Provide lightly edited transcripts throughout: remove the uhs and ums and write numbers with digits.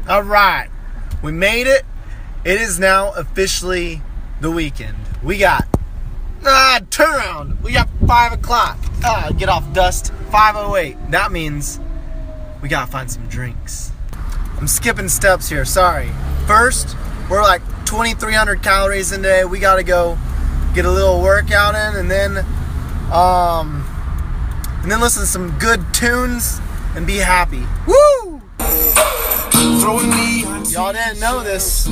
All right, we made it. It is now officially the weekend. We got turnaround. We got 5 o'clock. Get off dust. 5:08. That means we gotta find some drinks. I'm skipping steps here. Sorry. First, we're like 2,300 calories in today. We gotta go get a little workout in, and then listen to some good tunes and be happy. Woo! Y'all didn't know this,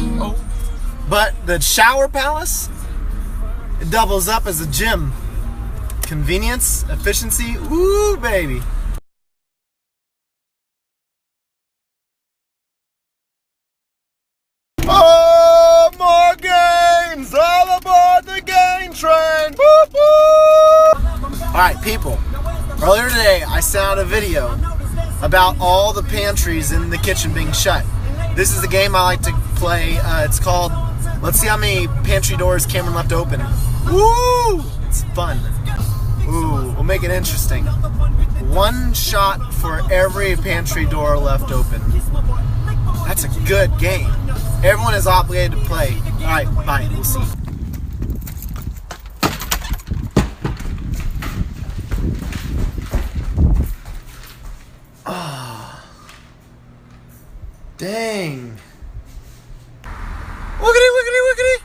but the shower palace, it doubles up as a gym. Convenience, efficiency, woo baby. Oh, more gains! All aboard the gain train! Woo-hoo! Alright, people. Earlier today, I sent out a video about all the pantries in the kitchen being shut. This is a game I like to play. It's called, let's see how many pantry doors Cameron left open. Woo! It's fun. Ooh, we'll make it interesting. 1 shot for every pantry door left open. That's a good game. Everyone is obligated to play. Alright, bye. We'll see. Dang. Wiggity, wiggity, wiggity.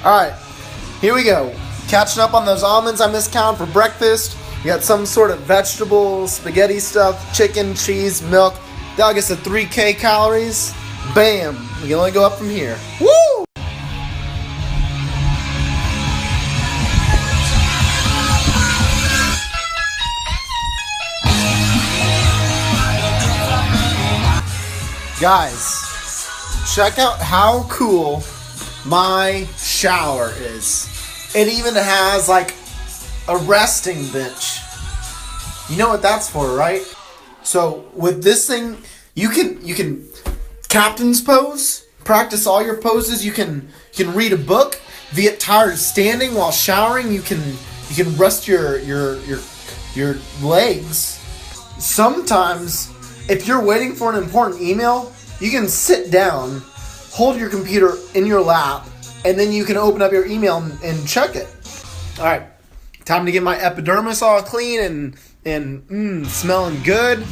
Alright, here we go. Catching up on those almonds I miscounted for breakfast. We got some sort of vegetable, spaghetti stuff, chicken, cheese, milk. That'll get us to 3K calories. Bam. We can only go up from here. Woo! Guys, check out how cool my shower is. It even has like a resting bench. You know what that's for, right? So with this thing, you can captain's pose, practice all your poses. You can read a book. If you get tired of standing while showering, you can rest your legs. Sometimes, if you're waiting for an important email, you can sit down, hold your computer in your lap, and then you can open up your email and check it. All right, time to get my epidermis all clean and smelling good.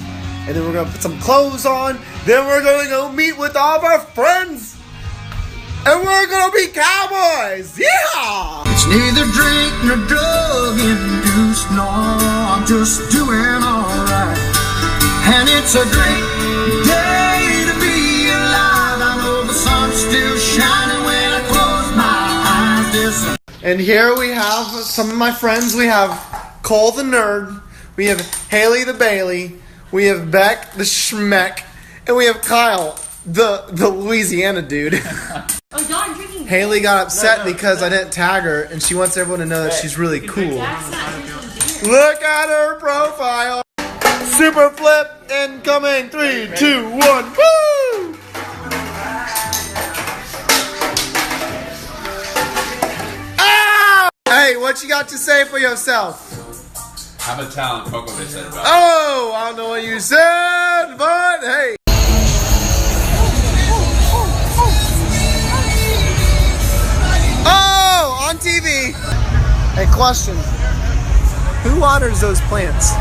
And then we're going to put some clothes on. Then we're going to go meet with all of our friends. And we're going to be cowboys. Yeah! It's neither drink nor drug induced. No, I'm just doing alright. And it's a great day to be alive. I know the sun's still shining when I close my eyes. And here we have some of my friends. We have Cole the Nerd. We have Haley the Bailey. We have Beck the Schmeck. And we have Kyle the Louisiana dude. Oh, darn, drinking. Haley got upset because I didn't tag her, and she wants everyone to know that she's really cool. Look at her profile. Super flip incoming. 3, 2, 1. Woo! Ah! Hey, what you got to say for yourself? I'm a talent. Coco they said about it. Oh, I don't know what you said, but hey. Oh, on TV. Hey, question. Who waters those plants?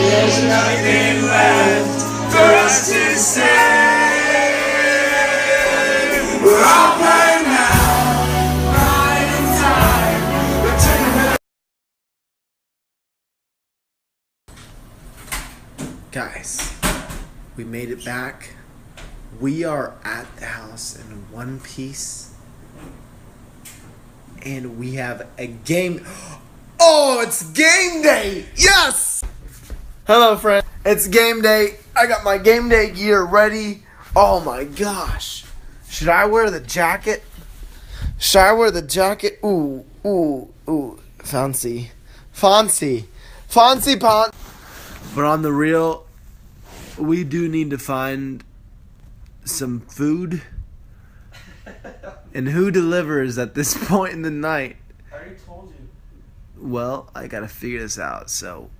There's nothing left for us to say. We're all playing now, right in time. We're taking Guys, we made it back. We are at the house in one piece, and we have a game. Oh, it's game day! Yes! Hello, friend. It's game day. I got my game day gear ready. Oh my gosh. Should I wear the jacket? Should I wear the jacket? Ooh, ooh, ooh. Fancy. Fancy. Fancy pon. But on the real, we do need to find some food. And who delivers at this point in the night? I already told you. Well, I gotta figure this out, so.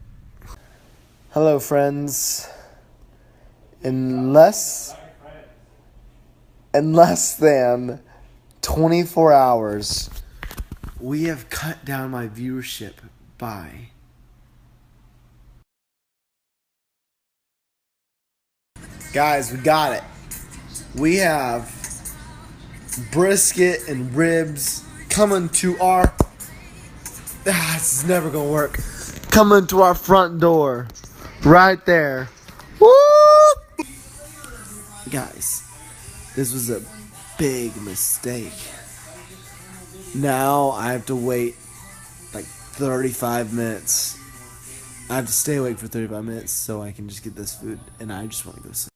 Hello, friends. In less than 24 hours, we have cut down my viewership by guys, we got it. We have brisket and ribs coming to our this is never gonna work. Coming to our front door. Right there. Woo! Guys, this was a big mistake. Now I have to wait like 35 minutes. I have to stay awake for 35 minutes so I can just get this food, and I just want to go sleep.